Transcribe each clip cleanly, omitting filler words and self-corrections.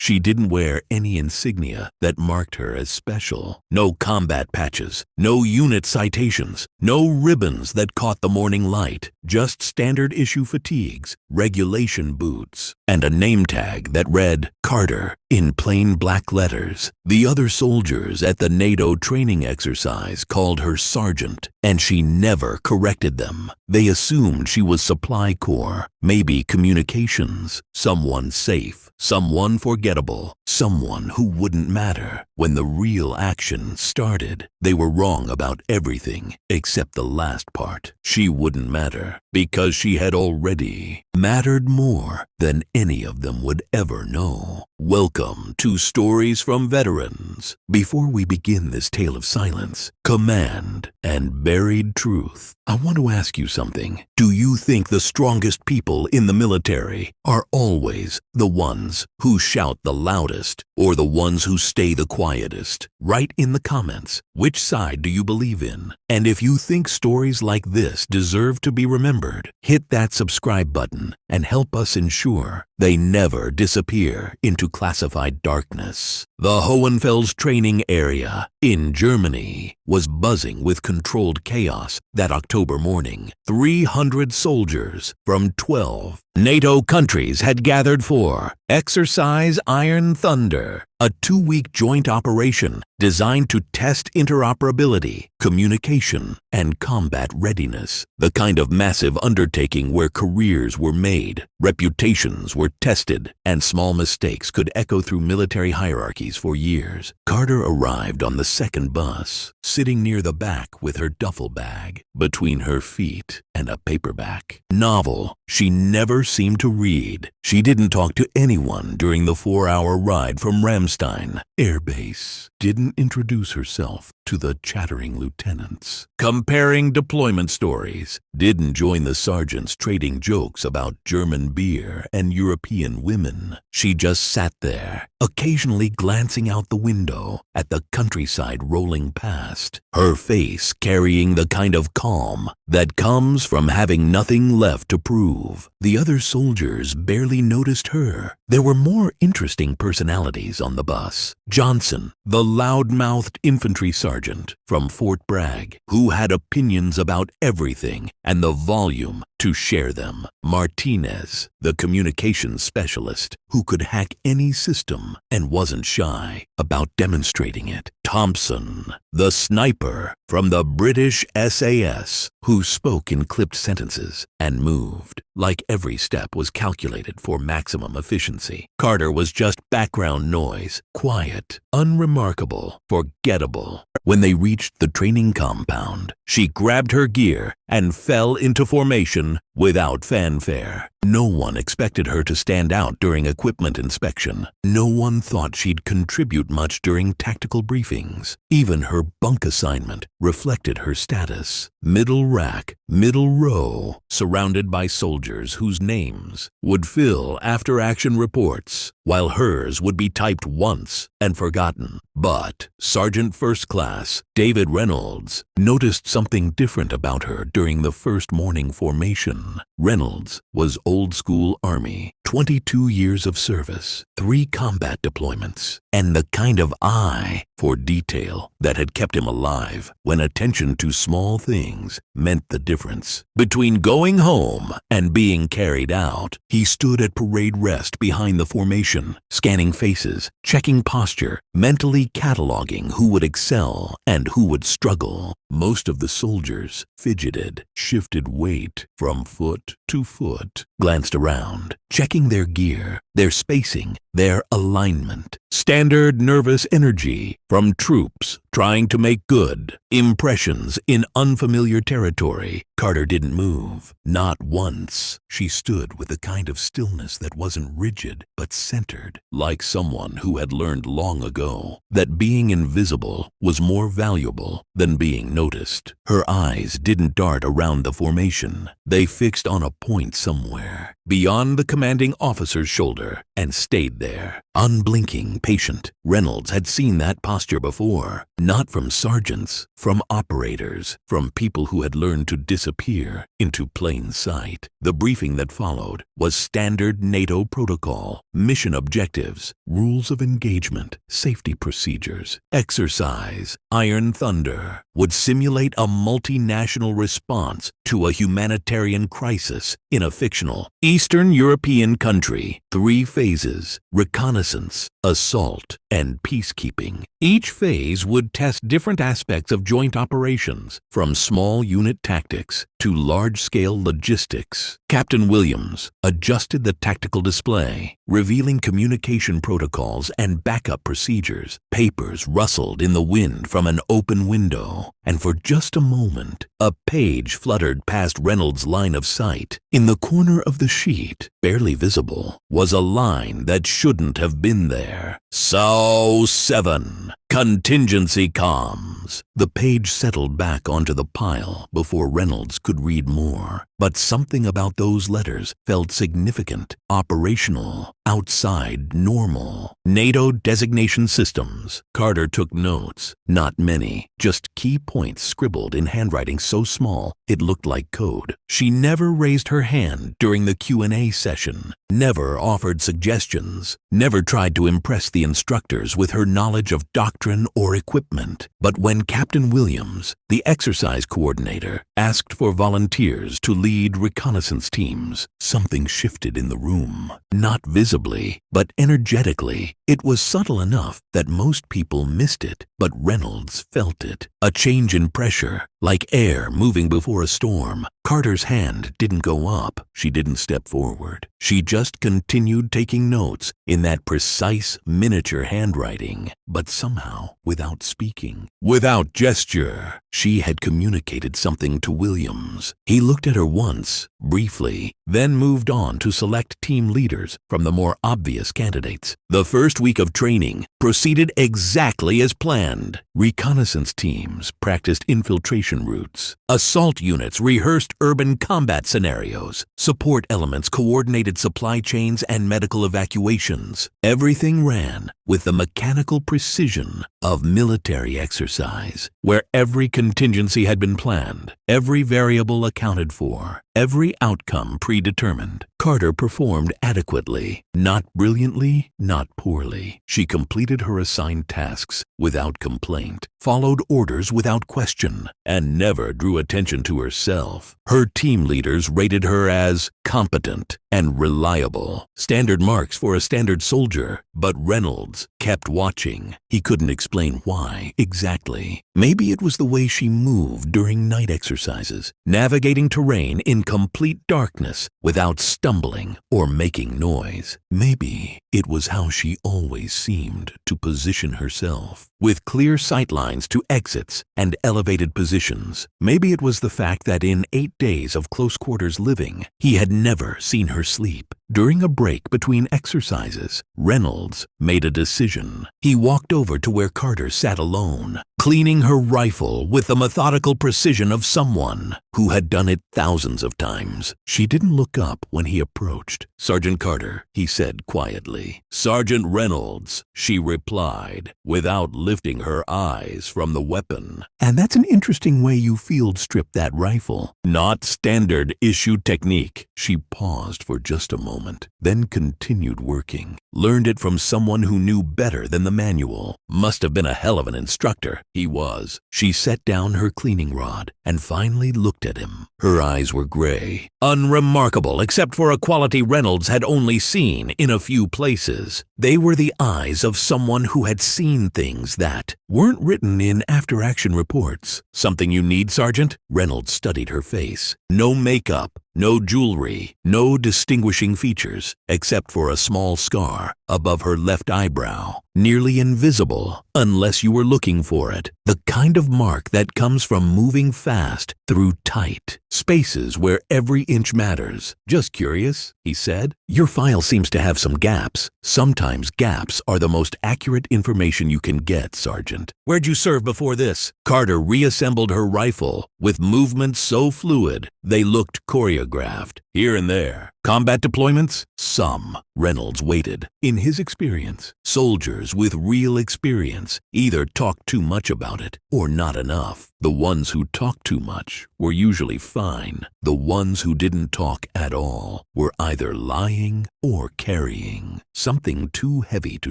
She didn't wear any insignia that marked her as special. No combat patches, no unit citations, no ribbons that caught the morning light. Just standard issue fatigues, regulation boots, and a name tag that read Carter in plain black letters. The other soldiers at the NATO training exercise called her Sergeant, and she never corrected them. They assumed she was Supply Corps, maybe communications, someone safe, someone forgettable, someone who wouldn't matter. When the real action started, they were wrong about everything except the last part. She wouldn't matter because she had already mattered more than any of them would ever know. Welcome to Stories from Veterans. Before we begin this tale of silence, command, and buried truth, I want to ask you something. Do you think the strongest people in the military are always the ones who shout the loudest or the ones who stay the quietest? Write in the comments, which side do you believe in? And if you think stories like this deserve to be remembered, hit that subscribe button and help us ensure they never disappear into classified darkness. The Hohenfels training area in Germany was buzzing with controlled chaos that October morning. 300 soldiers from 12 NATO countries had gathered for Exercise Iron Thunder, a 2-week joint operation designed to test interoperability, communication, and combat readiness. The kind of massive undertaking where careers were made, reputations were tested, and small mistakes could echo through military hierarchies for years. Carter arrived on the second bus, sitting near the back with her duffel bag between her feet and a paperback novel she never seemed to read. She didn't talk to anyone during the 4-hour ride from Ramstein Air Base, didn't introduce herself to the chattering lieutenants, comparing deployment stories, didn't join the sergeants trading jokes about German beer and European women. She just sat there, occasionally glancing out the window at the countryside rolling past, her face carrying the kind of calm that comes from having nothing left to prove. The other soldiers barely noticed her. There were more interesting personalities on the bus. Johnson, the loud-mouthed infantry sergeant from Fort Bragg, who had opinions about everything and the volume to share them. Martinez, the communications specialist who could hack any system and wasn't shy about demonstrating it. Thompson, the sniper from the British SAS, who spoke in clipped sentences and moved like every step was calculated for maximum efficiency. Carter was just background noise, quiet, unremarkable, forgettable. When they reached the training compound, she grabbed her gear and fell into formation without fanfare. No one expected her to stand out during equipment inspection. No one thought she'd contribute much during tactical briefings. Even her bunk assignment reflected her status. Middle rack, middle row, surrounded by soldiers whose names would fill after-action reports, while hers would be typed once and forgotten. But Sergeant First Class David Reynolds noticed something different about her during the first morning formation. Reynolds was old-school Army, 22 years of service, 3 combat deployments, and the kind of eye for detail that had kept him alive when attention to small things meant the difference. Between going home and being carried out, he stood at parade rest behind the formation, scanning faces, checking posture, mentally cataloging who would excel and who would struggle. Most of the soldiers fidgeted, shifted weight from foot to foot, glanced around, checking their gear, their spacing, their alignment. Standard nervous energy from troops trying to make good impressions in unfamiliar territory. Carter didn't move, not once. She stood with a kind of stillness that wasn't rigid but centered, like someone who had learned long ago that being invisible was more valuable than being noticed. Her eyes didn't dart around the formation. They fixed on a point somewhere beyond the commanding officer's shoulder and stayed there, unblinking, patient. Reynolds had seen that posture before, not from sergeants, from operators, from people who had learned to disappear into plain sight. The briefing that followed was standard NATO protocol, mission objectives, rules of engagement, safety procedures. Exercise Iron Thunder would simulate a multinational response to a humanitarian crisis in a fictional Eastern European country. 3 phases: reconnaissance, assault, and peacekeeping. Each phase would test different aspects of joint operations, from small unit tactics to large-scale logistics. Captain Williams adjusted the tactical display, revealing communication protocols and backup procedures. Papers rustled in the wind from an open window, and for just a moment, a page fluttered past Reynolds' line of sight. In the corner of the sheet, barely visible, was a line that shouldn't have been there. "SO 7. Contingency comms." The page settled back onto the pile before Reynolds could read more. But something about those letters felt significant, operational, outside normal. NATO designation systems. Carter took notes. Not many, just key points scribbled in handwriting so small it looked like code. She never raised her hand during the Q&A session, never offered suggestions, never tried to impress the instructors with her knowledge of doctrine or equipment. But when Captain Williams, the exercise coordinator, asked for volunteers to lead reconnaissance teams, something shifted in the room. Not visibly, but energetically. It was subtle enough that most people missed it, but Reynolds felt it. A change in pressure, like air moving before a storm. Carter's hand didn't go up. She didn't step forward. She just continued taking notes in that precise miniature handwriting, but somehow without speaking, without gesture. She had communicated something to Williams. He looked at her once, briefly, then moved on to select team leaders from the more obvious candidates. The first week of training proceeded exactly as planned. Reconnaissance teams practiced infiltration routes. Assault units rehearsed urban combat scenarios. Support elements coordinated supply chains and medical evacuations. Everything ran with the mechanical precision of military exercise, where every contingency had been planned, every variable accounted for, every outcome predetermined. Carter performed adequately, not brilliantly, not poorly. She completed her assigned tasks without complaint, followed orders without question, and never drew attention to herself. Her team leaders rated her as competent and reliable, standard marks for a standard soldier. But Reynolds kept watching. He couldn't explain why exactly. Maybe it was the way she moved during night exercises, navigating terrain in complete darkness without stumbling or making noise. Maybe it was how she always seemed to position herself, with clear sightlines to exits and elevated positions. Maybe it was the fact that in 8 days of close quarters living, he had never seen her sleep. During a break between exercises, Reynolds made a decision. He walked over to where Carter sat alone, cleaning her rifle with the methodical precision of someone who had done it thousands of times. She didn't look up when he approached. "Sergeant Carter," he said quietly. "Sergeant Reynolds," she replied, without lifting her eyes from the weapon. "And that's an interesting way you field stripped that rifle. Not standard issue technique." She paused for just a moment, then continued working. "Learned it from someone who knew better than the manual. Must have been a hell of an instructor." He was. She set down her cleaning rod and finally looked at him. Her eyes were gray, unremarkable except for a quality Reynolds had only seen in a few places. They were the eyes of someone who had seen things that weren't written in after-action reports. "Something you need, Sergeant?" Reynolds studied her face. No makeup, no jewelry, no distinguishing features, except for a small scar above her left eyebrow, nearly invisible unless you were looking for it. The kind of mark that comes from moving fast through tight spaces where every inch matters. "Just curious," he said. "Your file seems to have some gaps. Sometimes gaps are the most accurate information you can get, Sergeant." "Where'd you serve before this?" Carter reassembled her rifle with movements so fluid they looked choreographed. Here and there. Combat deployments? Some. Reynolds waited. In his experience, soldiers with real experience either talked too much about it or not enough. The ones who talked too much were usually fine. The ones who didn't talk at all were either lying or carrying something too heavy to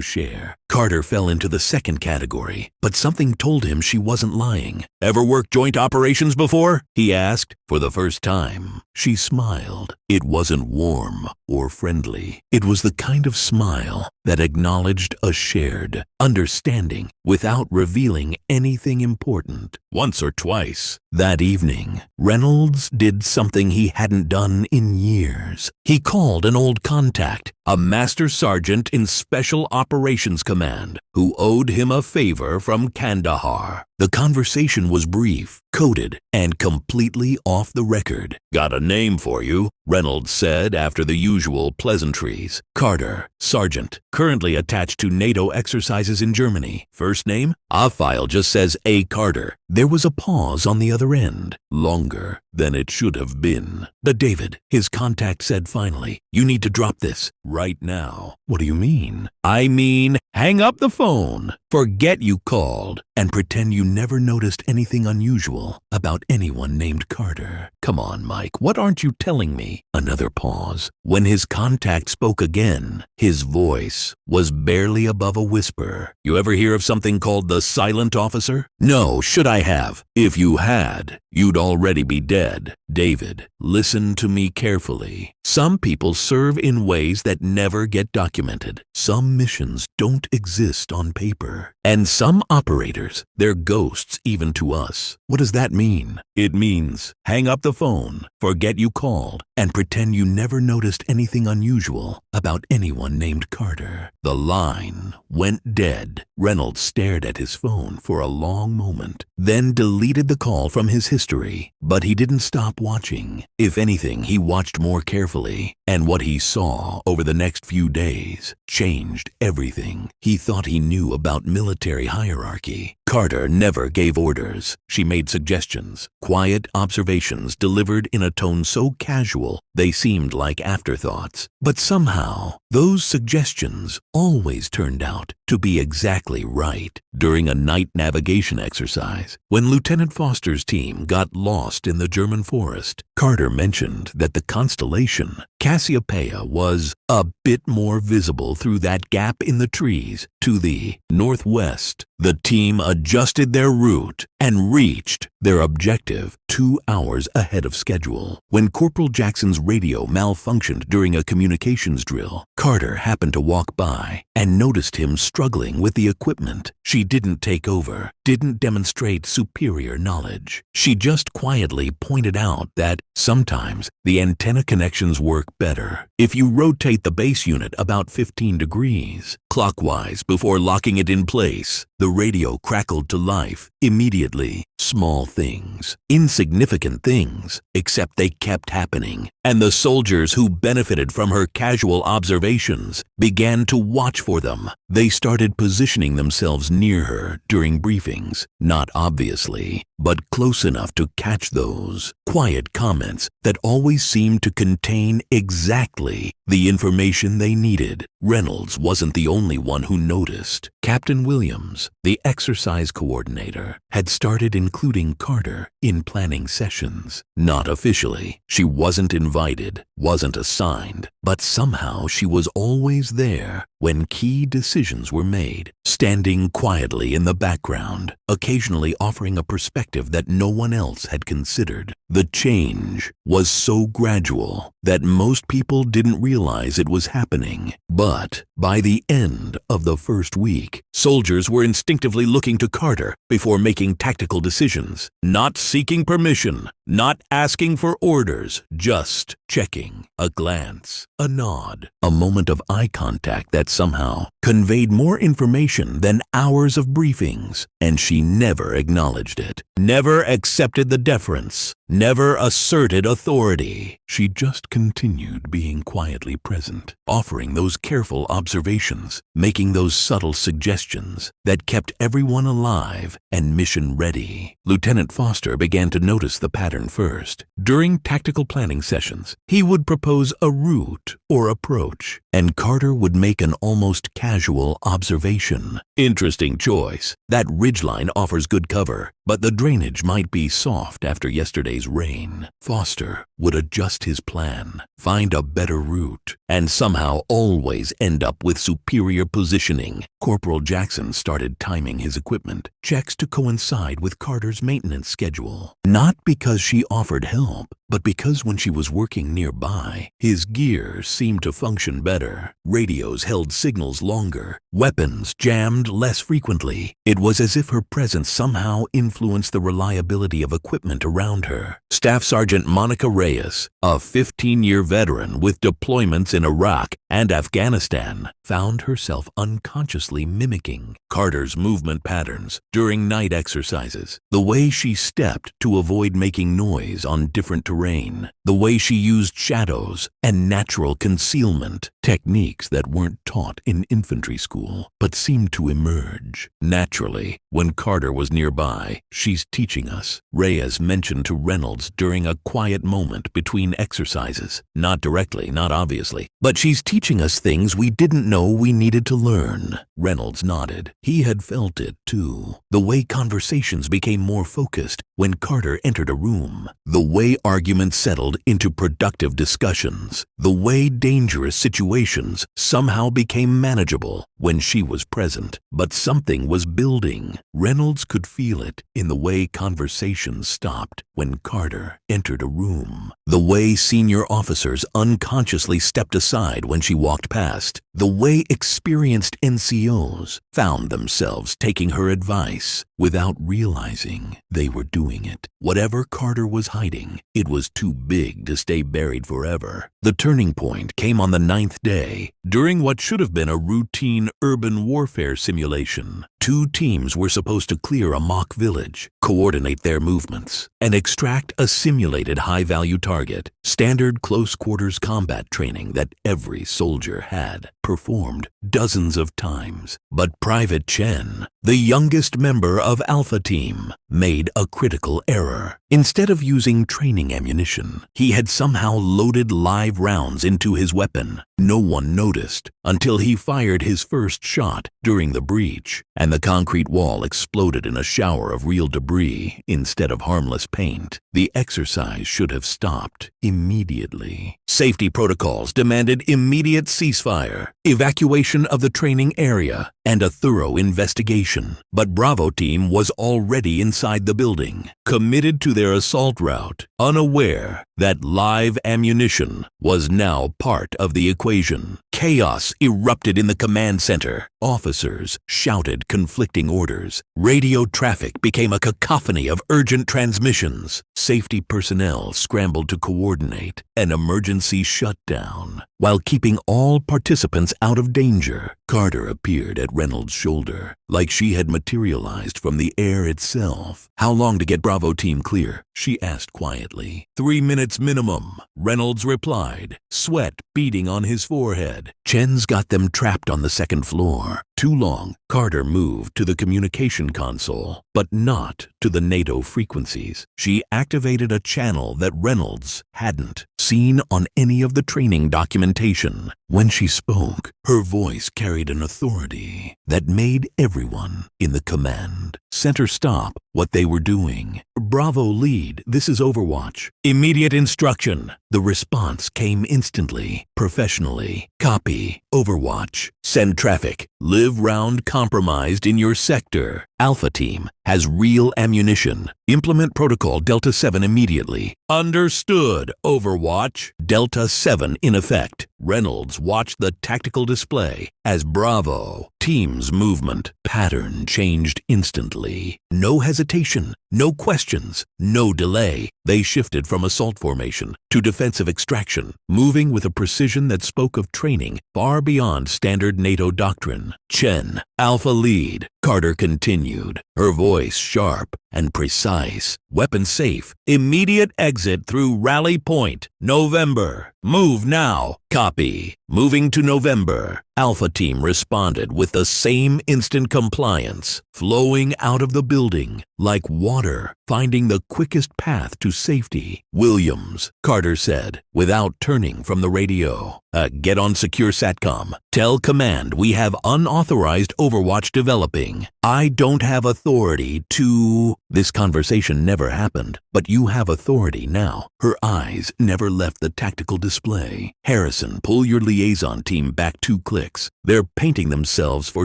share. Carter fell into the second category, but something told him she wasn't lying. "Ever worked joint operations before?" he asked. For the first time, she smiled. It wasn't warm or friendly. It was the kind of smile that acknowledged a shared understanding without revealing anything important. Once or twice that evening, Reynolds did something he hadn't done in years. He called an old contact, a master sergeant in Special Operations Command, who owed him a favor from Kandahar. The conversation was brief, coded, and completely off the record. "Got a name for you," Reynolds said after the usual pleasantries. "Carter, Sergeant, currently attached to NATO exercises in Germany. First name? Our file just says A. Carter." There was a pause on the other end, longer than it should have been. "David," his contact said finally, "you need to drop this right now." "What do you mean?" "I mean, hang up the phone. Forget you called and pretend you never noticed anything unusual about anyone named Carter." "Come on, Mike, what aren't you telling me?" Another pause. When his contact spoke again, his voice was barely above a whisper. "You ever hear of something called the silent officer?" "No, should I have? If you had, you'd already be dead." "David, listen to me carefully. Some people serve in ways that never get documented. Some missions don't exist on paper. And some operators, they're ghosts even to us." "What does that mean?" "It means hang up the phone, forget you called, and pretend you never noticed anything unusual about anyone named Carter." The line went dead. Reynolds stared at his phone for a long moment, then deleted the call from his history. But he didn't stop watching. If anything, he watched more carefully, and what he saw over the next few days changed everything he thought he knew about military hierarchy. Carter never gave orders. She made suggestions, quiet observations delivered in a tone so casual they seemed like afterthoughts. But somehow, those suggestions always turned out to be exactly right. During a night navigation exercise, when Lieutenant Foster's team got lost in the German forest, Carter mentioned that the constellation Cassiopeia was a bit more visible through that gap in the trees to the northwest. The team adjusted their route and reached their objective 2 hours ahead of schedule. When Corporal Jackson's radio malfunctioned during a communications drill, Carter happened to walk by and noticed him struggling with the equipment. She didn't take over, didn't demonstrate superior knowledge. She just quietly pointed out that sometimes the antenna connections work better if you rotate the base unit about 15 degrees clockwise before locking it in place. The radio crackled to life immediately. Small things, insignificant things, except they kept happening, and the soldiers who benefited from her casual observations began to watch for them. They started positioning themselves near her during briefings, not obviously, but close enough to catch those quiet comments that always seemed to contain exactly the information they needed. Reynolds wasn't the only one who noticed. Captain Williams, the exercise coordinator, had started including Carter in planning sessions. Not officially. She wasn't invited, wasn't assigned, but somehow she was always there when key decisions were made, standing quietly in the background, occasionally offering a perspective that no one else had considered. The change was so gradual that most people didn't realize it was happening. But by the end of the first week, soldiers were instinctively looking to Carter before making tactical decisions, not seeking permission, not asking for orders, just checking. A glance, a nod, a moment of eye contact that somehow conveyed more information than hours of briefings, and she never acknowledged it, never accepted the deference, never asserted authority. She just continued being quietly present, offering those careful observations, making those subtle suggestions that kept everyone alive and mission ready. Lieutenant Foster began to notice the pattern first. During tactical planning sessions, he would propose a route or approach, and Carter would make an almost casual observation. Interesting choice. That ridgeline offers good cover, but the drainage might be soft after yesterday's rain. Foster would adjust his plan, find a better route, and somehow always end up with superior positioning. Corporal Jackson started timing his equipment, checks to coincide with Carter's maintenance schedule. Not because she offered help, but because when she was working nearby, his gear seemed to function better. Radios held signals longer, weapons jammed less frequently. It was as if her presence somehow influenced the reliability of equipment around her. Staff Sergeant Monica Reyes, a 15-year veteran with deployments in Iraq and Afghanistan, found herself unconsciously mimicking Carter's movement patterns during night exercises. The way she stepped to avoid making noise on different terrain, the way she used shadows and natural concealment, techniques that weren't taught in infantry school but seemed to emerge naturally when Carter was nearby. "She's teaching us," Reyes mentioned to Reynolds during a quiet moment between exercises. "Not directly, not obviously, but she's teaching us things we didn't know we needed to learn." Reynolds nodded. He had felt it too. The way conversations became more focused when Carter entered a room, the way arguments settled into productive discussions, the way dangerous situations somehow became manageable when she was present. But something was building. Reynolds could feel it in the way conversations stopped when Carter entered a room, the way senior officers unconsciously stepped aside when she walked past, the way experienced NCOs found themselves taking her advice without realizing they were doing it. Whatever Carter was hiding, it was too big to stay buried forever. The turning point came on the 9th day, during what should have been a routine urban warfare simulation. 2 teams were supposed to clear a mock village, coordinate their movements, and extract a simulated high-value target. Standard close-quarters combat training that every soldier had performed dozens of times. But Private Chen, the youngest member of Alpha Team, made a critical error. Instead of using training ammunition, he had somehow loaded live rounds into his weapon. No one noticed until he fired his first shot during the breach, and the concrete wall exploded in a shower of real debris instead of harmless paint. The exercise should have stopped immediately. Safety protocols demanded immediate ceasefire, evacuation of the training area, and a thorough investigation. But Bravo Team was already inside the building, committed to their assault route, unaware that live ammunition was now part of the equation. Chaos erupted in the command center. Officers shouted conflicting orders. Radio traffic became a cacophony of urgent transmissions. Safety personnel scrambled to coordinate an emergency shutdown. While keeping all participants out of danger, Carter appeared at Reynolds' shoulder, like she had materialized from the air itself. "How long to get Bravo Team clear?" she asked quietly. 3 minutes minimum," Reynolds replied, sweat beading on his forehead. "Chen's got them trapped on the 2nd floor. Too long." Carter moved to the communication console, but not to the NATO frequencies. She activated a channel that Reynolds hadn't seen on any of the training documentation. When she spoke, her voice carried an authority that made everyone in the command center stop what they were doing. "Bravo lead, this is Overwatch. Immediate instruction." The response came instantly, professionally. "Copy. Overwatch. Send traffic. Live round compromised in your sector. Alpha Team has real ammunition. Implement protocol Delta 7 immediately." "Understood, Overwatch." Delta 7 in effect. Reynolds watched the tactical display as Bravo team's movement pattern changed instantly. No hesitation, no questions, no delay. They shifted from assault formation to defensive extraction, moving with a precision that spoke of training far beyond standard NATO doctrine. Chen, Alpha lead, Carter continued, her voice sharp and precise. Weapon safe. Immediate exit through Rally Point. November. Move now. Copy. Moving to November. Alpha team responded with the same instant compliance, flowing out of the building like water, finding the quickest path to safety. Williams, Carter said, without turning from the radio. Get on secure SATCOM. Tell command we have unauthorized overwatch developing. I don't have authority to... This conversation never happened, but you have authority now. Her eyes never left the tactical display. Harrison, pull your liaison team back 2 clicks. They're painting themselves for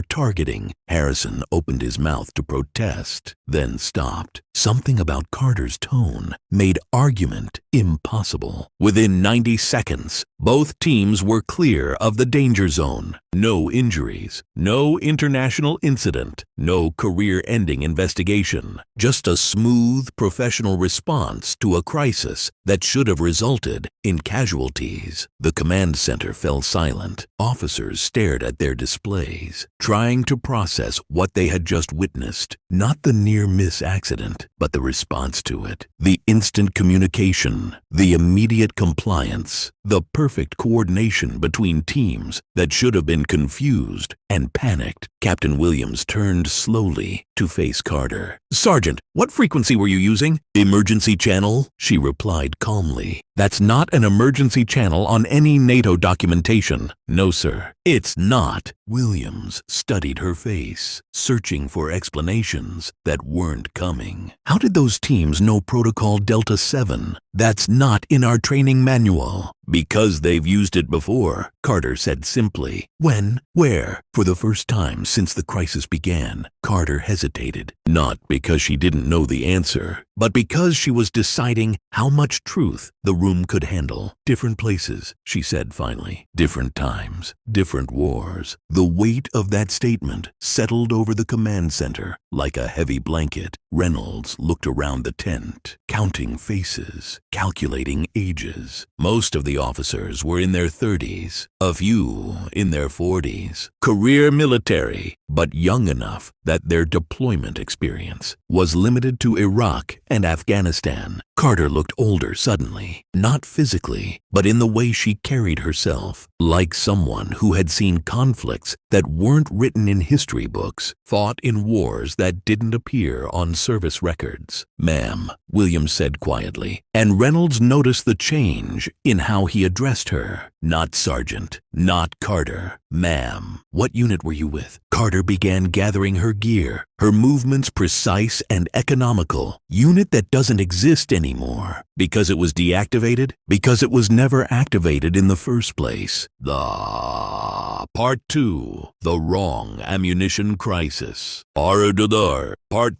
targeting. Harrison opened his mouth to protest, then stopped. Something about Carter's tone made argument impossible. Within 90 seconds, both teams were clear of the danger zone. No injuries, no international incident, no career-ending investigation. Just a smooth, professional response to a crisis that should have resulted in casualties. The command center fell silent. Officers stared at their displays, trying to process what they had just witnessed. Not the near-miss accident, but the response to it. The instant communication, the immediate compliance, the perfect coordination between teams that should have been confused and panicked. Captain Williams turned slowly to face Carter. Sergeant, what frequency were you using? Emergency channel, she replied calmly. That's not an emergency channel on any NATO documentation. No, sir, it's not. Williams studied her face, searching for explanations that weren't coming. How did those teams know Protocol Delta 7? That's not in our training manual. Because they've used it before, Carter said simply. When? Where? For the first time since the crisis began, Carter hesitated. Not because she didn't know the answer, but because she was deciding how much truth the room could handle. Different places, she said finally. Different times, different wars. The weight of that statement settled over the command center like a heavy blanket. Reynolds looked around the tent, counting faces, calculating ages. Most of the officers were in their 30s, a few in their 40s. Career military, but young enough that their deployment experience was limited to Iraq and Afghanistan. Carter looked older suddenly, not physically, but in the way she carried herself, like someone who had seen conflicts that weren't written in history books, fought in wars that didn't appear on service records. Ma'am, Williams said quietly, and Reynolds noticed the change in how he addressed her. Not Sergeant, not Carter. Ma'am, what unit were you with? Carter began gathering her gear, her movements precise and economical. Unit that doesn't exist anymore. Because it was deactivated? Because it was never activated in the first place. Part 2. The Wrong Ammunition Crisis. Part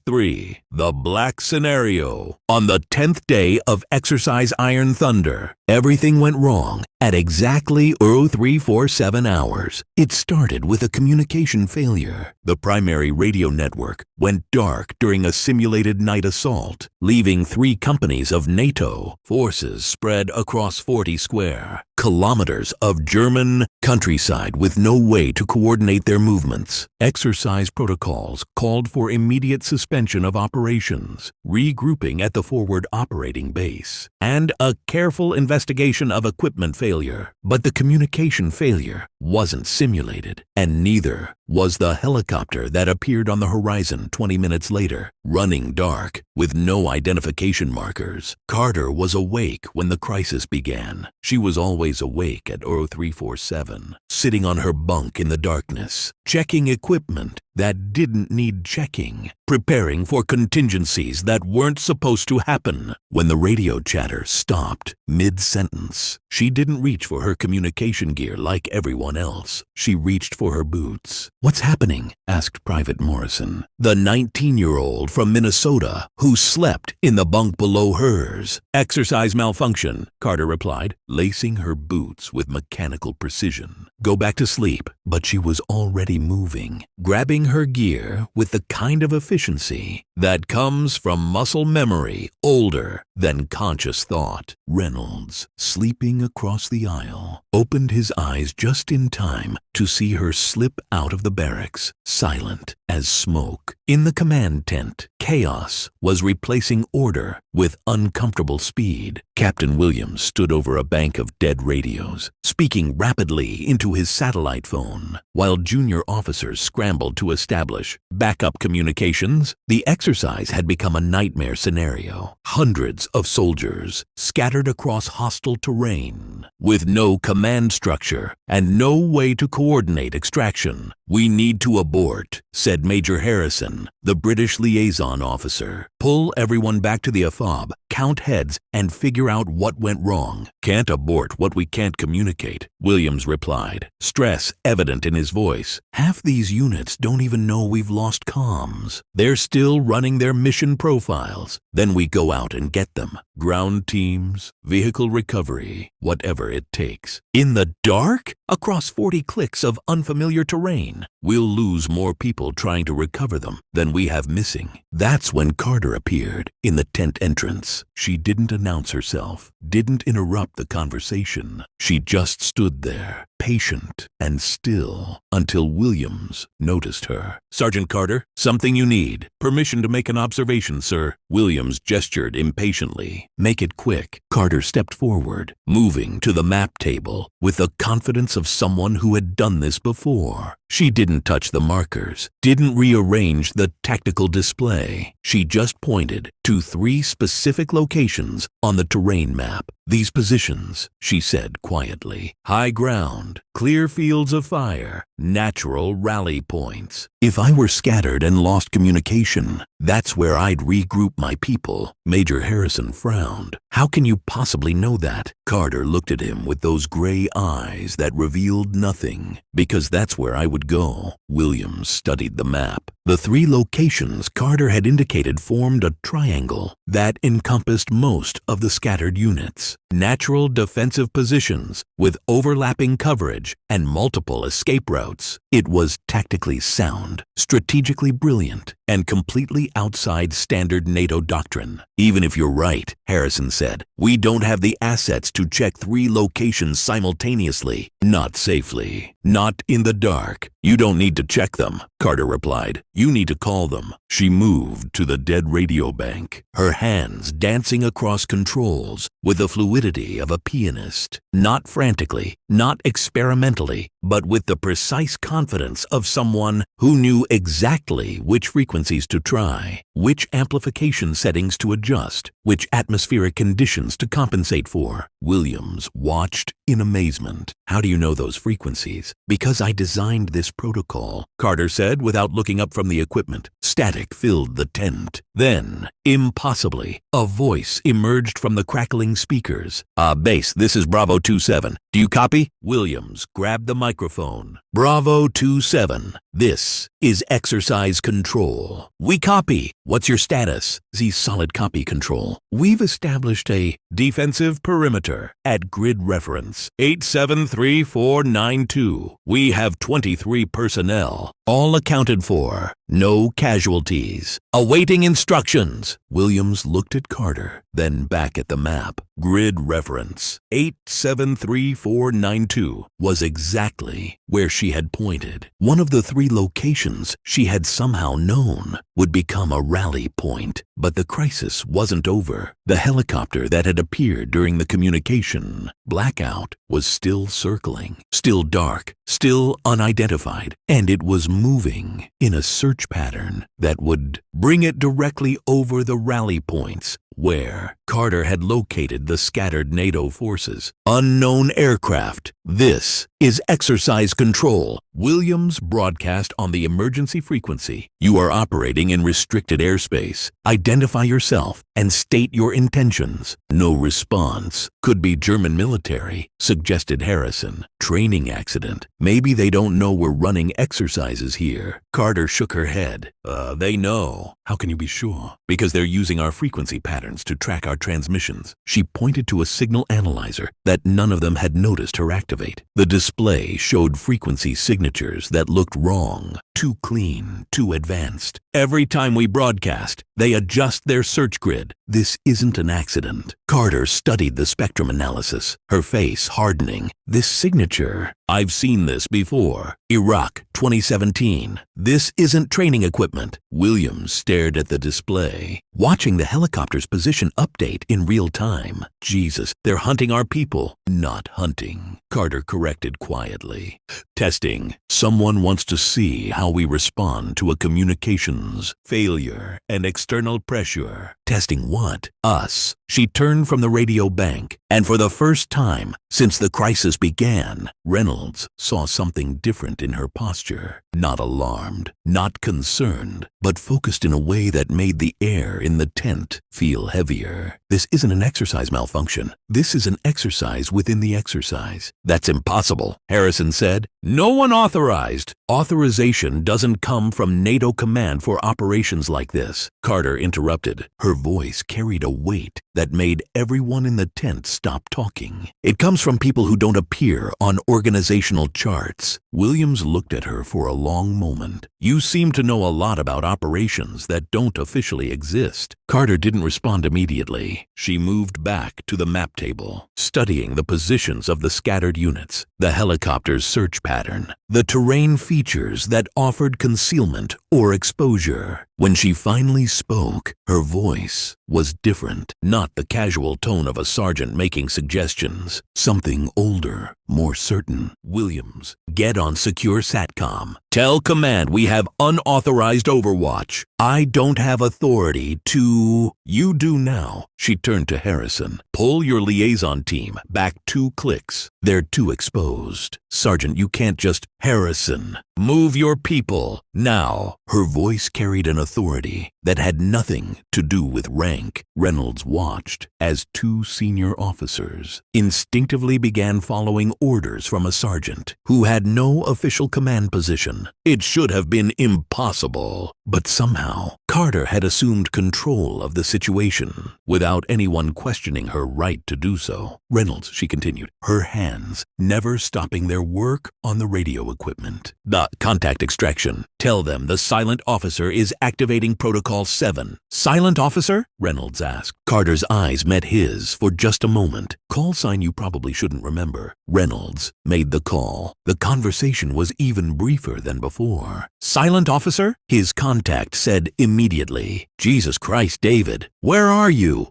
3. The Black Scenario. On the 10th day of Exercise Iron Thunder, everything went wrong at exactly 0347 hours. It started with a communication failure. The primary radio network went dark during a simulated night assault, leaving 3 companies of NATO forces spread across 40 square kilometers of German countryside with no way to coordinate their movements. Exercise protocols called for immediate suspension of operations, regrouping at the forward operating base, and a careful investigation of equipment failure. But the communication failure wasn't simulated, and neither was the helicopter that appeared on the horizon 20 minutes later, running dark with no identification markers. Carter was awake when the crisis began. She was always awake at 0347, sitting on her bunk in the darkness, checking equipment that didn't need checking, preparing for contingencies that weren't supposed to happen. When the radio chatter stopped mid-sentence, she didn't reach for her communication gear like everyone anyone else. She reached for her boots. "What's happening?" asked Private Morrison, the 19-year-old from Minnesota who slept in the bunk below hers. "Exercise malfunction," Carter replied, lacing her boots with mechanical precision. "Go back to sleep." But she was already moving, grabbing her gear with the kind of efficiency that comes from muscle memory older than conscious thought. Reynolds, sleeping across the aisle, opened his eyes just in time to see her slip out of the barracks, silent as smoke. In the command tent, chaos was replacing order with uncomfortable speed. Captain Williams stood over a bank of dead radios, speaking rapidly into his satellite phone, while junior officers scrambled to establish backup communications. The exercise had become a nightmare scenario. Hundreds of soldiers scattered across hostile terrain, with no command structure and no way to coordinate extraction. "We need to abort," said Major Harrison, the British liaison officer. "Pull everyone back to the AFOB, count heads, and figure out what went wrong." "Can't abort what we can't communicate," Williams replied, stress evident in his voice. "Half these units don't even know we've lost comms. They're still running their mission profiles. Then we go out and get them. Ground teams, vehicle recovery, whatever it takes. In the dark? Across 40 clicks of unfamiliar terrain. We'll lose more people trying to recover them than we have missing." That's when Carter appeared in the tent entrance. She didn't announce herself, didn't interrupt the conversation. She just stood there, patient and still, until Williams noticed her. "Sergeant Carter, something you need." "Permission to make an observation, sir." Williams gestured impatiently. "Make it quick." Carter stepped forward, moving to the map table with the confidence of someone who had done this before. She didn't touch the markers, didn't rearrange the tactical display. She just pointed to 3 specific locations on the terrain map. "These positions," she said quietly, "high ground, clear fields of fire, natural rally points. If I were scattered and lost communication, that's where I'd regroup my people." Major Harrison frowned. "How can you possibly know that?" Carter looked at him with those gray eyes that revealed nothing. "Because that's where I would go." Williams studied the map. The 3 locations Carter had indicated formed a triangle that encompassed most of the scattered units. Natural defensive positions with overlapping coverage and multiple escape routes. It was tactically sound, strategically brilliant, and completely outside standard NATO doctrine. "Even if you're right," Harrison said, "we don't have the assets to check 3 locations simultaneously. Not safely. Not in the dark." "You don't need to check them," Carter replied. "You need to call them." She moved to the dead radio bank, her hands dancing across controls with the fluidity of a pianist. Not frantically, not experimentally, but with the precise confidence of someone who knew exactly which frequencies to try, which amplification settings to adjust, which atmospheric conditions to compensate for. Williams watched in amazement. "How do you know those frequencies?" "Because I designed this protocol," Carter said without looking up from the equipment. Static filled the tent. Then, impossibly, a voice emerged from the crackling speakers. "Base, this is Bravo 27. Do you copy?" Williams grabbed the microphone. "Bravo 27. This is exercise control. We copy. What's your status?" "Z solid copy, control. We've established a defensive perimeter at grid reference 873492. We have 23 personnel, all accounted for. No casualties. Awaiting instructions." Williams looked at Carter, then back at the map. Grid reference 873492 was exactly where she had pointed. One of the 3 locations she had somehow known would become a rally point. But the crisis wasn't over. The helicopter that had appeared during the communication blackout was still circling, still dark, still unidentified, and it was moving in a search pattern that would bring it directly over the rally points where Carter had located the scattered NATO forces. Unknown aircraft. This is exercise control. Williams broadcast on the emergency frequency. You are operating in restricted airspace. Identify yourself and state your intentions. No response. Could be German military, suggested Harrison. Training accident. Maybe they don't know we're running exercises here. Carter shook her head. They know. How can you be sure? Because they're using our frequency patterns to track our transmissions. She pointed to a signal analyzer that none of them had noticed her activate. The display showed frequency signatures that looked wrong. Too clean, too advanced. Every time we broadcast, they adjust their search grid. This isn't an accident. Carter studied the spectrum analysis, her face hardening. This signature, I've seen this before. Iraq, 2017. This isn't training equipment. Williams stared at the display, watching the helicopter's position update in real time. Jesus, they're hunting our people, not hunting. Carter corrected quietly. Testing. Someone wants to see how we respond to a communications failure and external pressure. Testing what? Us. She turned from the radio bank, and for the first time since the crisis began, Reynolds saw something different in her posture. Not alarmed, not concerned, but focused in a way that made the air in the tent feel heavier. This isn't an exercise malfunction. This is an exercise within the exercise. That's impossible, Harrison said. No one authorized. Authorization doesn't come from NATO command for operations like this. Carter interrupted. Her voice carried a weight that made everyone in the tent stop talking. It comes from people who don't appear on organizational charts. Williams looked at her for a long moment. You seem to know a lot about operations that don't officially exist. Carter didn't respond immediately. She moved back to the map table, studying the positions of the scattered units, the helicopter's search pattern, the terrain features that offered concealment or exposure. When she finally spoke, her voice was different, not the casual tone of a sergeant making suggestions. Something older, more certain. Williams, get on secure SATCOM. Tell command we have unauthorized overwatch. I don't have authority to... You do now. She turned to Harrison. Pull your liaison team back 2 clicks. They're too exposed. Sergeant, you can't just... Harrison, move your people, now. Her voice carried an authority that had nothing to do with rank. Reynolds watched as 2 senior officers instinctively began following orders from a sergeant who had no official command position. It should have been impossible, but somehow Carter had assumed control of the situation without anyone questioning her right to do so. Reynolds, she continued, her hands never stopping their work on the radio equipment. The contact extraction. Tell them the silent officer is activating Protocol 7. Silent officer? Reynolds asked. Carter's eyes met his for just a moment. Call sign you probably shouldn't remember. Reynolds made the call. The conversation was even briefer than before. Silent officer? His contact said immediately. Jesus Christ, David, where are you?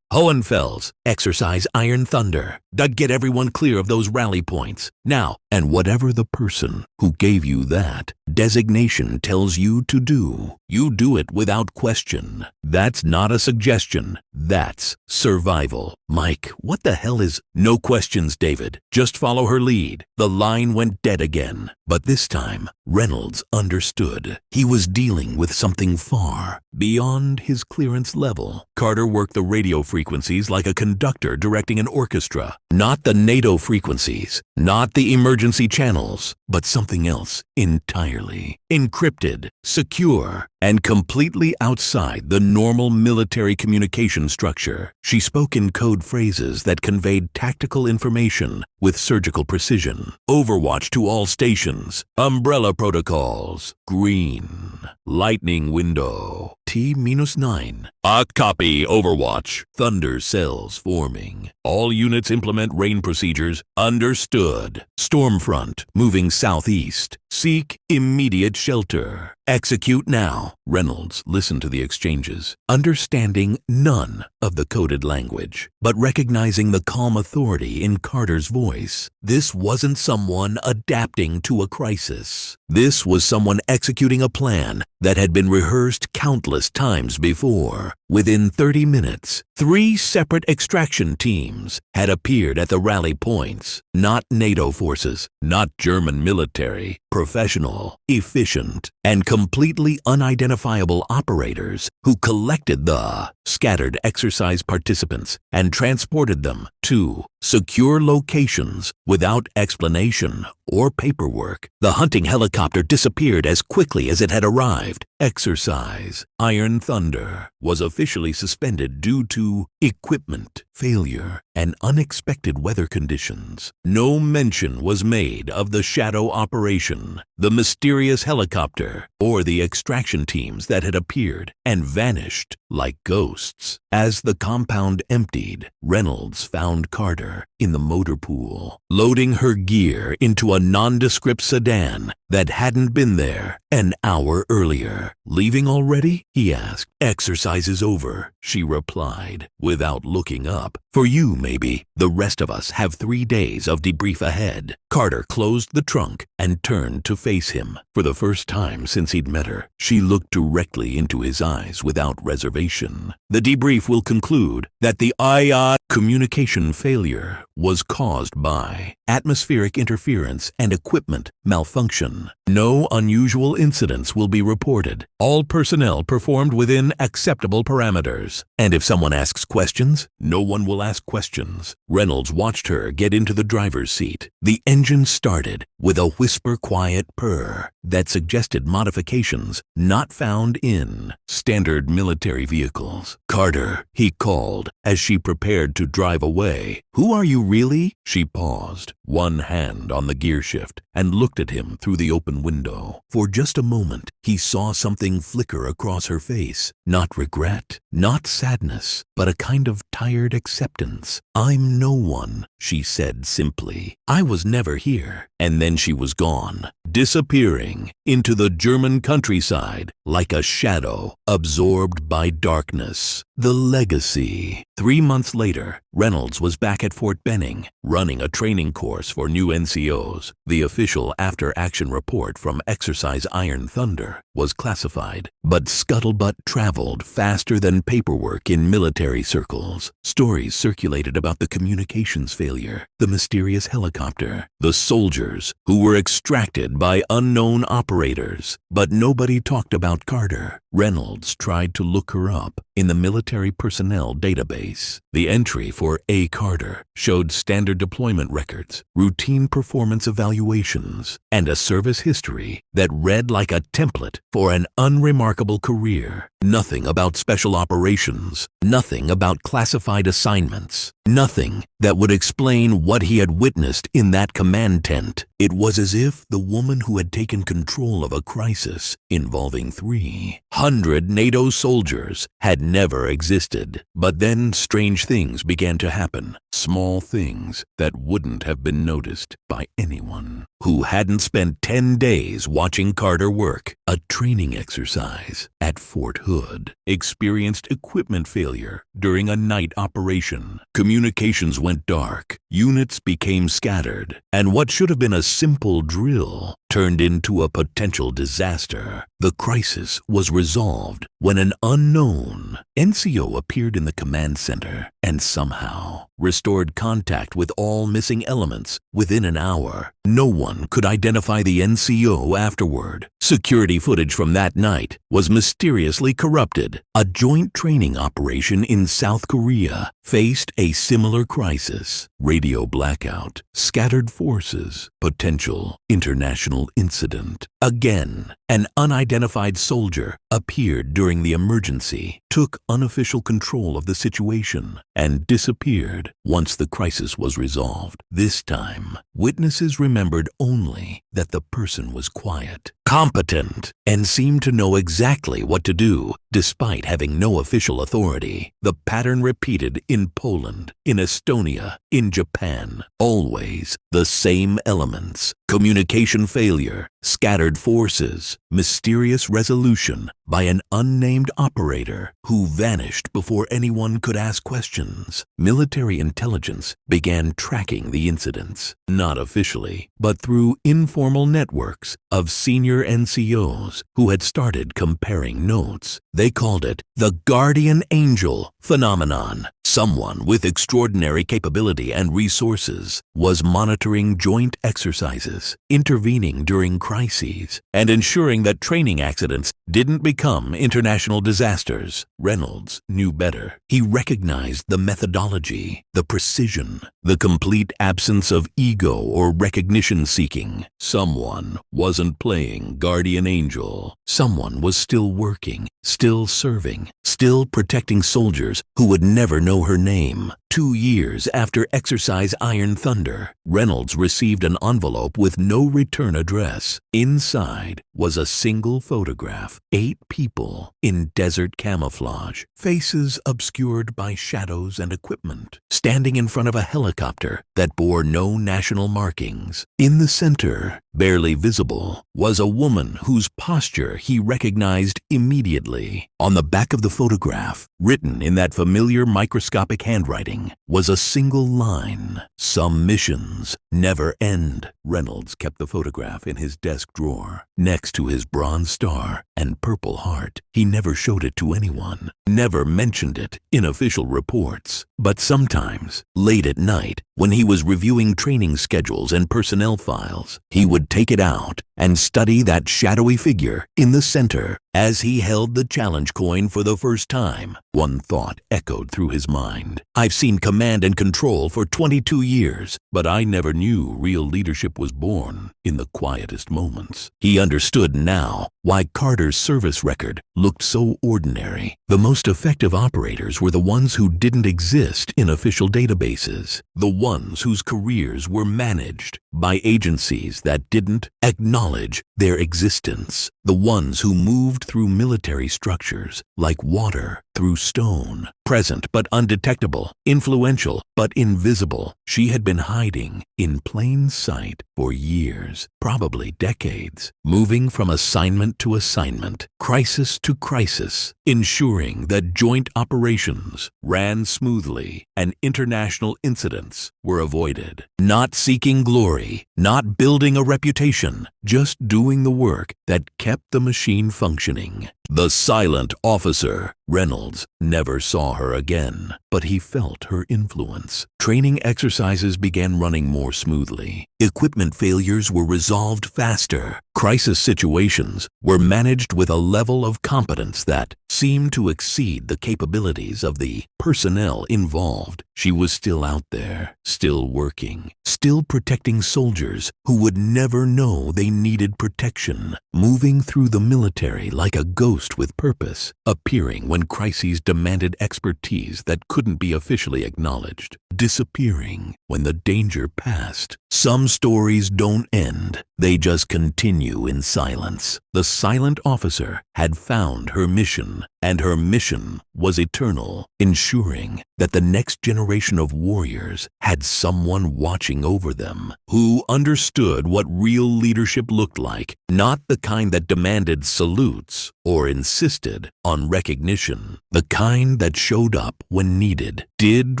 Hohenfels. Exercise Iron Thunder. Get everyone clear of those rally points. Now, and whatever the person who gave you that designation tells you to do, you do it without question. That's not a suggestion. That's survival. Mike, what the hell is... No questions, David. Just follow her lead. The line went dead again. But this time, Reynolds understood. He was dealing with something far beyond his clearance level. Carter worked the radio frequencies like a conductor directing an orchestra. Not the NATO frequencies, not the emergency channels, but something else entirely. Encrypted, secure, and completely outside the normal military communication structure. She spoke in code phrases that conveyed tactical information with surgical precision. Overwatch to all stations. Umbrella protocols. Green. Lightning window. T-9. A copy, Overwatch. Thunder cells forming. All units implement rain procedures. Understood. Stormfront moving southeast. Seek immediate shelter. Execute now. Reynolds listened to the exchanges, understanding none of the coded language, but recognizing the calm authority in Carter's voice. This wasn't someone adapting to a crisis. This was someone executing a plan that had been rehearsed countless times before. Within 30 minutes, 3 separate extraction teams had appeared at the rally points. Not NATO forces, not German military, professional, efficient, and completely unidentifiable operators who collected the scattered exercise participants and transported them to secure locations without explanation or paperwork. The hunting helicopter disappeared as quickly as it had arrived. Exercise Iron Thunder was officially suspended due to equipment failure and unexpected weather conditions. No mention was made of the shadow operation, the mysterious helicopter, or the extraction teams that had appeared and vanished like ghosts. As the compound emptied, Reynolds found Carter in the motor pool, loading her gear into a nondescript sedan that hadn't been there an hour earlier. "Leaving already?" he asked. "Exercise is over," she replied, without looking up. "For you, maybe. The rest of us have 3 days of debrief ahead." Carter closed the trunk and turned to face him. For the first time since he'd met her, she looked directly into his eyes without reservation. "The debrief will conclude that the IA communication failure was caused by atmospheric interference and equipment malfunction. No unusual incidents will be reported. All personnel performed within acceptable parameters. And if someone asks questions, no one will ask questions." Reynolds watched her get into the driver's seat. The engine started with a whisper-quiet purr that suggested modifications not found in standard military vehicles. "Carter," he called as she prepared to drive away. "Who are you really?" She paused, one hand on the gear shift, and looked at him through the open window. For just a moment, he saw something flicker across her face. Not regret, not sadness, but a kind of tired acceptance. "I'm no one," she said simply. "I was never here." And then she was gone, disappearing into the German countryside like a shadow absorbed by darkness. The legacy. 3 months later, Reynolds was back at Fort Benning, running a training course for new NCOs. The official after-action report from Exercise Iron Thunder was classified, but scuttlebutt traveled faster than paperwork in military circles. Stories circulated about the communications failure, the mysterious helicopter, the soldiers who were extracted by unknown operators. But nobody talked about Carter. Reynolds tried to look her up in the military personnel database. The entry for A. Carter showed standard deployment records, routine performance evaluations, and a service history that read like a template for an unremarkable career. Nothing about special operations, nothing about classified assignments, nothing that would explain what he had witnessed in that command tent. It was as if the woman who had taken control of a crisis involving 300 NATO soldiers had never existed. But then strange things began to happen, small things that wouldn't have been noticed by anyone who hadn't spent 10 days watching Carter work. A training exercise at Fort Hood experienced equipment failure during a night operation. Communications went dark, units became scattered, and what should have been a simple drill turned into a potential disaster. The crisis was resolved when an unknown NCO appeared in the command center and somehow restored contact with all missing elements within an hour. No one could identify the NCO afterward. Security footage from that night was mysteriously corrupted. A joint training operation in South Korea faced a similar crisis. Radio blackout, scattered forces, potential international incident. Again, an unidentified soldier appeared during the emergency, took unofficial control of the situation, and disappeared once the crisis was resolved. This time, witnesses remembered only that the person was quiet, competent, and seemed to know exactly what to do, despite having no official authority. The pattern repeated in Poland, in Estonia, in Japan. Always the same elements, communication failure, scattered forces, mysterious resolution by an unnamed operator who vanished before anyone could ask questions. Military intelligence began tracking the incidents, not officially, but through informal networks of senior NCOs who had started comparing notes. They called it the guardian angel phenomenon. Someone with extraordinary capability and resources was monitoring joint exercises, intervening during crises, and ensuring that training accidents didn't become international disasters. Reynolds knew better. He recognized the methodology, the precision, the complete absence of ego or recognition seeking. Someone wasn't playing guardian angel. Someone was still working, still serving, still protecting soldiers who would never know her name. 2 years after Exercise Iron Thunder, Reynolds received an envelope with no return address. Inside was a single photograph, 8 people in desert camouflage, faces obscured by shadows and equipment, standing in front of a helicopter that bore no national markings. In the center, barely visible, was a woman whose posture he recognized immediately. On the back of the photograph, written in that familiar microscopic handwriting, was a single line: "Some missions never end." Reynolds kept the photograph in his desk drawer, next to his Bronze Star and Purple Heart. He never showed it to anyone, never mentioned it in official reports. But sometimes, late at night, when he was reviewing training schedules and personnel files, he would take it out and study that shadowy figure in the center. As he held the challenge coin for the first time, one thought echoed through his mind. "I've seen command and control for 22 years, but I never knew real leadership was born in the quietest moments." He understood now why Carter's service record looked so ordinary. The most effective operators were the ones who didn't exist in official databases, the ones whose careers were managed by agencies that didn't acknowledge their existence, the ones who moved through military structures like water through stone, present but undetectable, influential but invisible. She had been hiding in plain sight for years, probably decades, moving from assignment to assignment, crisis to crisis, ensuring that joint operations ran smoothly and international incidents were avoided. Not seeking glory, not building a reputation, just doing the work that kept the machine functioning. The silent officer. Reynolds never saw her again, but he felt her influence. Training exercises began running more smoothly. Equipment failures were resolved faster. Crisis situations were managed with a level of competence that seemed to exceed the capabilities of the personnel involved. She was still out there, still working, still protecting soldiers who would never know they needed protection, moving through the military like a ghost with purpose, appearing when crises demanded expertise that couldn't be officially acknowledged, disappearing when the danger passed. Some stories don't end, they just continue in silence. The silent officer had found her mission, and her mission was eternal, ensuring that the next generation of warriors had someone watching over them who understood what real leadership looked like, not the kind that demanded salutes or insisted on recognition, the kind that showed up when needed, did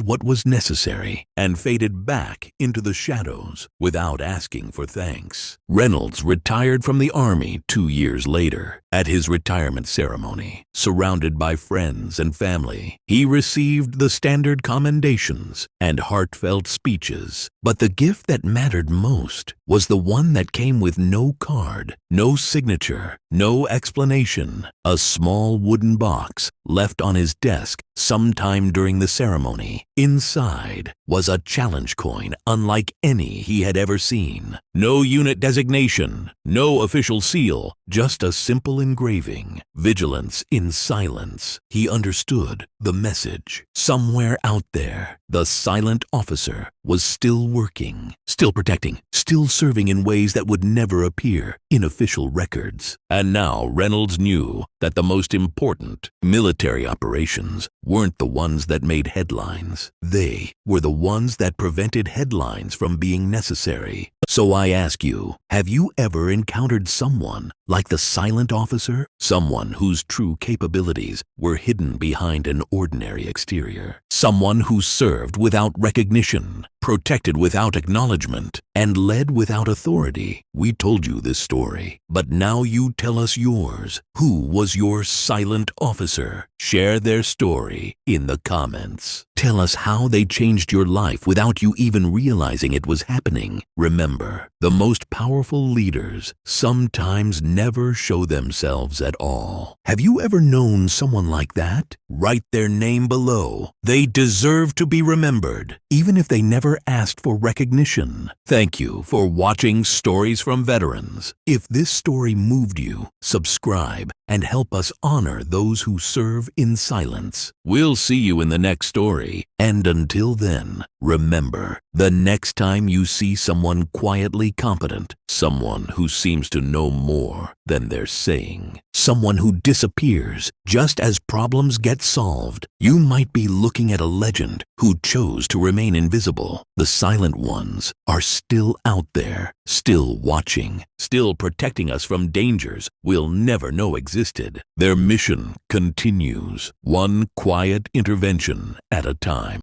what was necessary, and faded back into the shadows without asking for thanks. Reynolds retired from the Army 2 years later. At his retirement ceremony, surrounded by friends and family, he received the standard commendations and heartfelt speeches. But the gift that mattered most was the one that came with no card, no signature, no explanation. A small wooden box left on his desk sometime during the ceremony. Inside was a challenge coin unlike any he had ever seen. No unit designation, no official seal, just a simple engraving. Vigilance in silence. He understood the message. Somewhere out there, The silent officer was still working, still protecting, still serving in ways that would never appear in official records. And now Reynolds knew that the most important military operations weren't the ones that made headlines. They were the ones that prevented headlines from being necessary. So I ask you, have you ever encountered someone like the silent officer? Someone whose true capabilities were hidden behind an ordinary exterior. Someone who served without recognition, protected without acknowledgement, and led without authority. We told you this story, but now you tell us yours. Who was your silent officer? Share their story in the comments. Tell us how they changed your life without you even realizing it was happening. Remember, the most powerful leaders sometimes never show themselves at all. Have you ever known someone like that? Write their name below. They deserve to be remembered, even if they never asked for recognition. Thank you for watching Stories from Veterans. If this story moved you, subscribe and help us honor those who serve in silence. We'll see you in the next story. And until then, remember, the next time you see someone quietly competent, someone who seems to know more than they're saying, someone who disappears just as problems get solved, you might be looking at a legend who chose to remain invisible. The silent ones are still out there, still watching, still protecting us from dangers we'll never know existed. Their mission continues, one quiet intervention at a time.